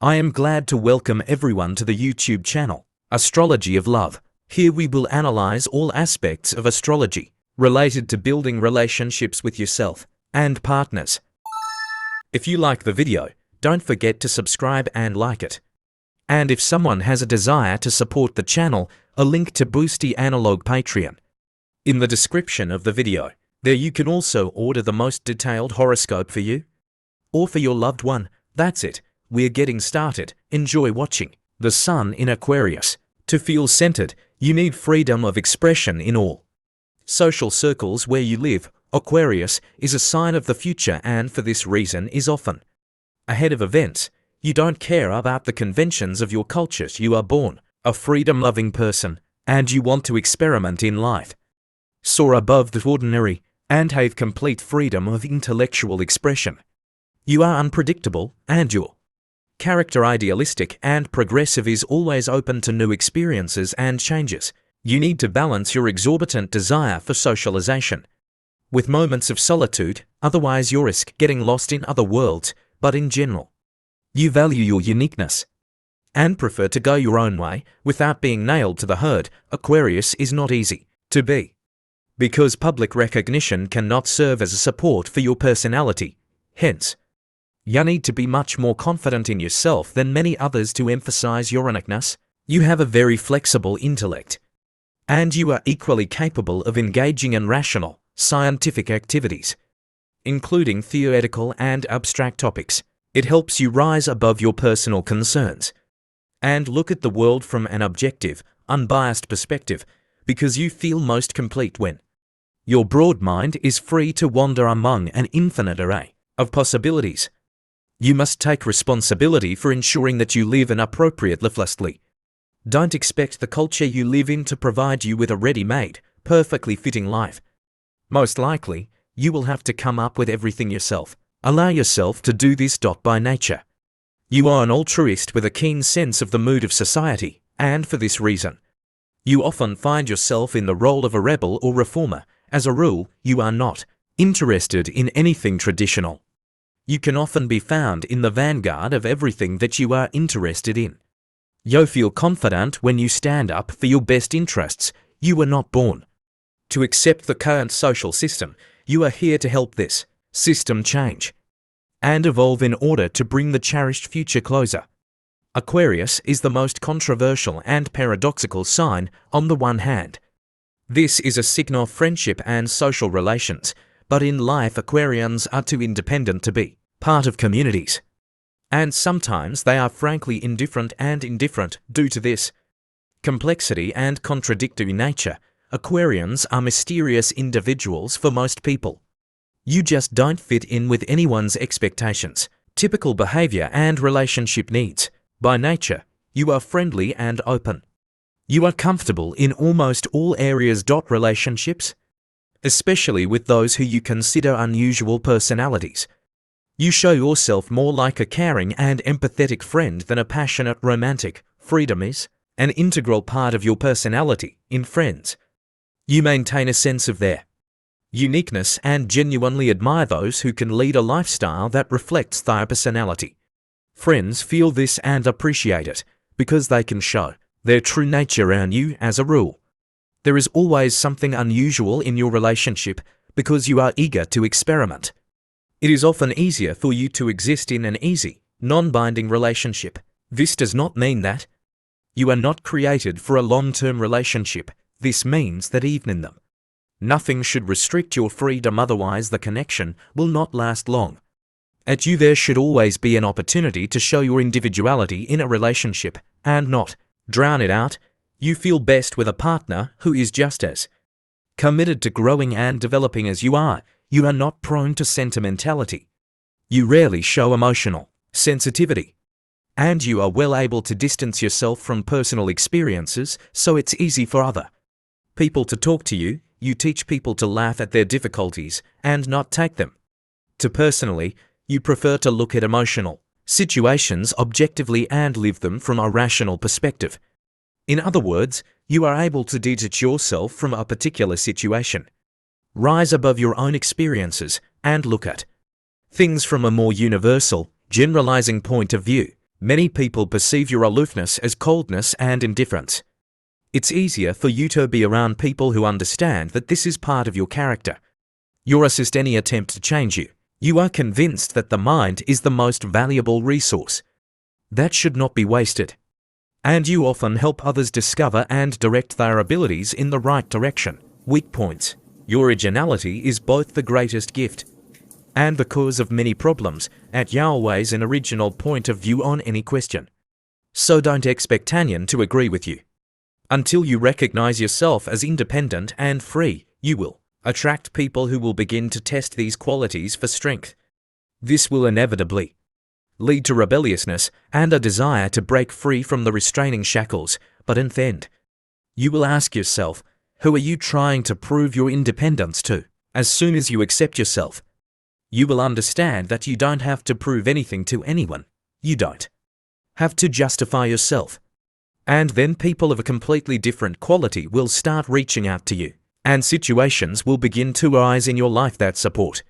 I am glad to welcome everyone to the YouTube channel, Astrology of Love. Here we will analyze all aspects of astrology related to building relationships with yourself and partners. If you like the video, don't forget to subscribe and like it. And if someone has a desire to support the channel, a link to Boosty Analog Patreon in the description of the video. There you can also order the most detailed horoscope for you or for your loved one. That's it. We're getting started. Enjoy watching. The Sun in Aquarius. To feel centered, you need freedom of expression in all social circles where you live. Aquarius is a sign of the future and for this reason is often ahead of events. You don't care about the conventions of your cultures. You are born a freedom-loving person and you want to experiment in life. Soar above the ordinary and have complete freedom of intellectual expression. You are unpredictable and your character idealistic and progressive is always open to new experiences and changes. You need to balance your exorbitant desire for socialization with moments of solitude, otherwise you risk getting lost in other worlds, but in general, you value your uniqueness and prefer to go your own way without being nailed to the herd. Aquarius is not easy to be because public recognition cannot serve as a support for your personality. Hence, you need to be much more confident in yourself than many others to emphasize your uniqueness. You have a very flexible intellect, and you are equally capable of engaging in rational, scientific activities, including theoretical and abstract topics. It helps you rise above your personal concerns and look at the world from an objective, unbiased perspective, because you feel most complete when your broad mind is free to wander among an infinite array of possibilities. You must take responsibility for ensuring that you live an appropriate life. Don't expect the culture you live in to provide you with a ready-made, perfectly fitting life. Most likely, you will have to come up with everything yourself. Allow yourself to do this. By nature, you are an altruist with a keen sense of the mood of society, and for this reason, you often find yourself in the role of a rebel or reformer. As a rule, you are not interested in anything traditional. You can often be found in the vanguard of everything that you are interested in. You feel confident when you stand up for your best interests. You were not born to accept the current social system. You are here to help this system change and evolve in order to bring the cherished future closer. Aquarius is the most controversial and paradoxical sign. On the one hand, this is a signal of friendship and social relations, but in life Aquarians are too independent to be part of communities. And sometimes they are frankly indifferent due to this complexity and contradictory nature. Aquarians are mysterious individuals for most people. You just don't fit in with anyone's expectations, typical behavior and relationship needs. By nature, you are friendly and open. You are comfortable in almost all areas. Relationships, especially with those who you consider unusual personalities. You show yourself more like a caring and empathetic friend than a passionate romantic. Freedom is an integral part of your personality. In friends, you maintain a sense of their uniqueness and genuinely admire those who can lead a lifestyle that reflects their personality. Friends feel this and appreciate it because they can show their true nature around you. As a rule, there is always something unusual in your relationship because you are eager to experiment. It is often easier for you to exist in an easy, non-binding relationship. This does not mean that you are not created for a long-term relationship. This means that even in them, nothing should restrict your freedom, otherwise the connection will not last long. At you there should always be an opportunity to show your individuality in a relationship and not drown it out. You feel best with a partner who is just as committed to growing and developing as you are. You are not prone to sentimentality. You rarely show emotional sensitivity. And you are well able to distance yourself from personal experiences, so it's easy for other people to talk to you. You teach people to laugh at their difficulties and not take them too personally. You prefer to look at emotional situations objectively and live them from a rational perspective. In other words, you are able to detach yourself from a particular situation, rise above your own experiences, and look at things from a more universal, generalizing point of view. Many people perceive your aloofness as coldness and indifference. It's easier for you to be around people who understand that this is part of your character. You resist any attempt to change you. You are convinced that the mind is the most valuable resource. That should not be wasted. And you often help others discover and direct their abilities in the right direction. Weak points. Your originality is both the greatest gift and the cause of many problems, at Yahweh's an original point of view on any question. So don't expect Tanyan to agree with you. Until you recognize yourself as independent and free, you will attract people who will begin to test these qualities for strength. This will inevitably lead to rebelliousness and a desire to break free from the restraining shackles, but in the end, you will ask yourself, who are you trying to prove your independence to? As soon as you accept yourself, you will understand that you don't have to prove anything to anyone. You don't have to justify yourself. And then people of a completely different quality will start reaching out to you, and situations will begin to arise in your life that support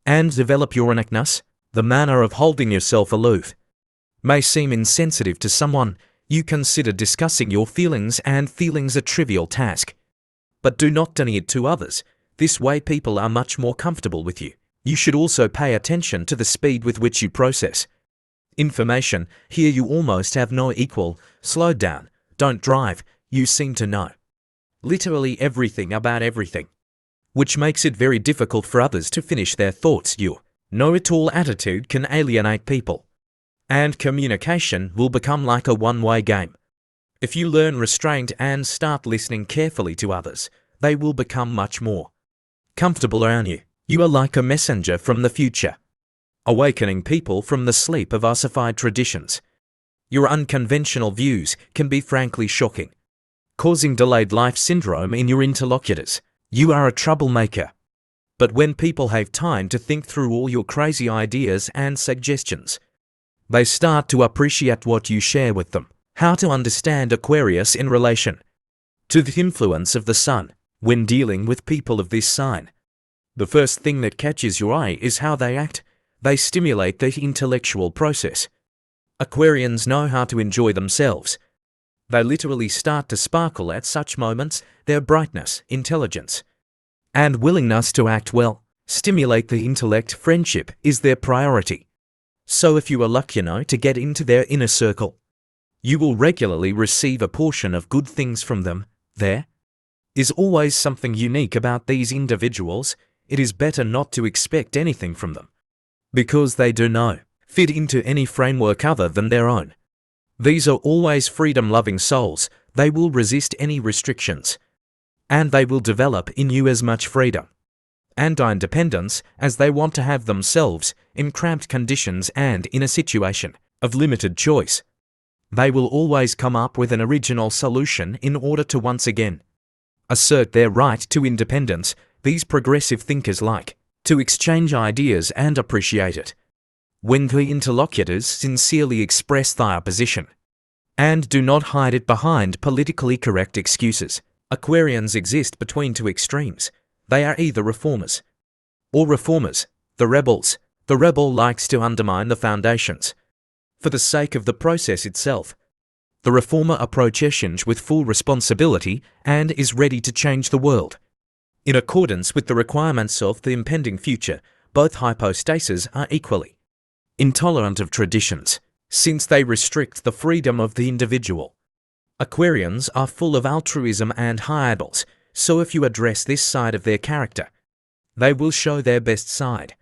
and develop your uniqueness. The manner of holding yourself aloof may seem insensitive to someone. You consider discussing your feelings and feelings a trivial task. But do not deny it to others. This way people are much more comfortable with you. You should also pay attention to the speed with which you process information. Here you almost have no equal. Slow down. Don't drive. You seem to know literally everything about everything, which makes it very difficult for others to finish their thoughts. Your know-it-all attitude can alienate people, and communication will become like a one-way game. If you learn restraint and start listening carefully to others, they will become much more comfortable around you. You are like a messenger from the future, awakening people from the sleep of ossified traditions. Your unconventional views can be frankly shocking, causing delayed life syndrome in your interlocutors. You are a troublemaker. But when people have time to think through all your crazy ideas and suggestions, they start to appreciate what you share with them. How to understand Aquarius in relation to the influence of the sun. When dealing with people of this sign, the first thing that catches your eye is how they act. They stimulate the intellectual process. Aquarians know how to enjoy themselves. They literally start to sparkle at such moments. Their brightness, intelligence, and willingness to act well stimulate the intellect. Friendship is their priority. So if you are lucky enough to get into their inner circle, you will regularly receive a portion of good things from them. There is always something unique about these individuals. It is better not to expect anything from them, because they do not fit into any framework other than their own. These are always freedom-loving souls. They will resist any restrictions, and they will develop in you as much freedom and independence as they want to have themselves in cramped conditions and in a situation of limited choice. They will always come up with an original solution in order to once again assert their right to independence. These progressive thinkers like to exchange ideas and appreciate it when the interlocutors sincerely express their position and do not hide it behind politically correct excuses. Aquarians exist between two extremes. They are either reformers or reformers. The rebels. The rebel likes to undermine the foundations for the sake of the process itself. The reformer approaches change with full responsibility and is ready to change the world in accordance with the requirements of the impending future. Both hypostases are equally intolerant of traditions, since they restrict the freedom of the individual. Aquarians are full of altruism and high ideals, so if you address this side of their character, they will show their best side.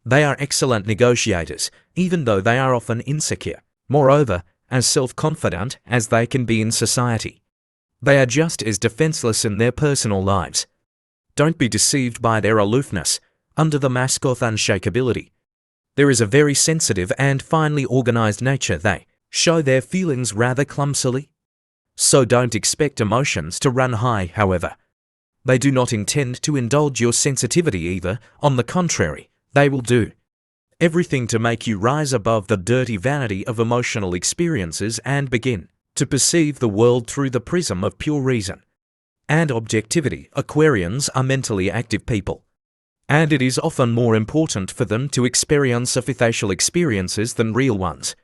They are excellent negotiators, even though they are often insecure. Moreover, as self-confident as they can be in society, they are just as defenseless in their personal lives. Don't be deceived by their aloofness. Under the mask of unshakability, there is a very sensitive and finely organized nature. They show their feelings rather clumsily. So don't expect emotions to run high. However, they do not intend to indulge your sensitivity either. On the contrary, they will do everything to make you rise above the dirty vanity of emotional experiences and begin to perceive the world through the prism of pure reason and objectivity. Aquarians are mentally active people, and it is often more important for them to experience superficial experiences than real ones.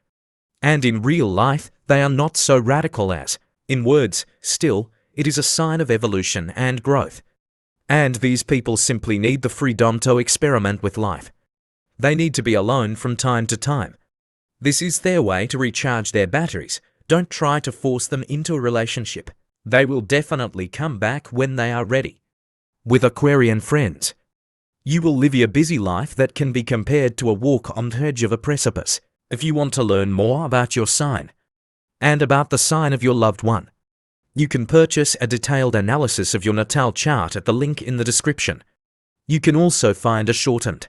And in real life, they are not so radical as, in words, still, it is a sign of evolution and growth. And these people simply need the freedom to experiment with life. They need to be alone from time to time. This is their way to recharge their batteries. Don't try to force them into a relationship. They will definitely come back when they are ready. With Aquarian friends, you will live a busy life that can be compared to a walk on the edge of a precipice. If you want to learn more about your sign and about the sign of your loved one, you can purchase a detailed analysis of your natal chart at the link in the description. You can also find a shortened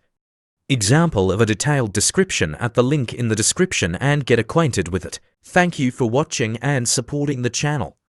example of a detailed description at the link in the description and get acquainted with it. Thank you for watching and supporting the channel.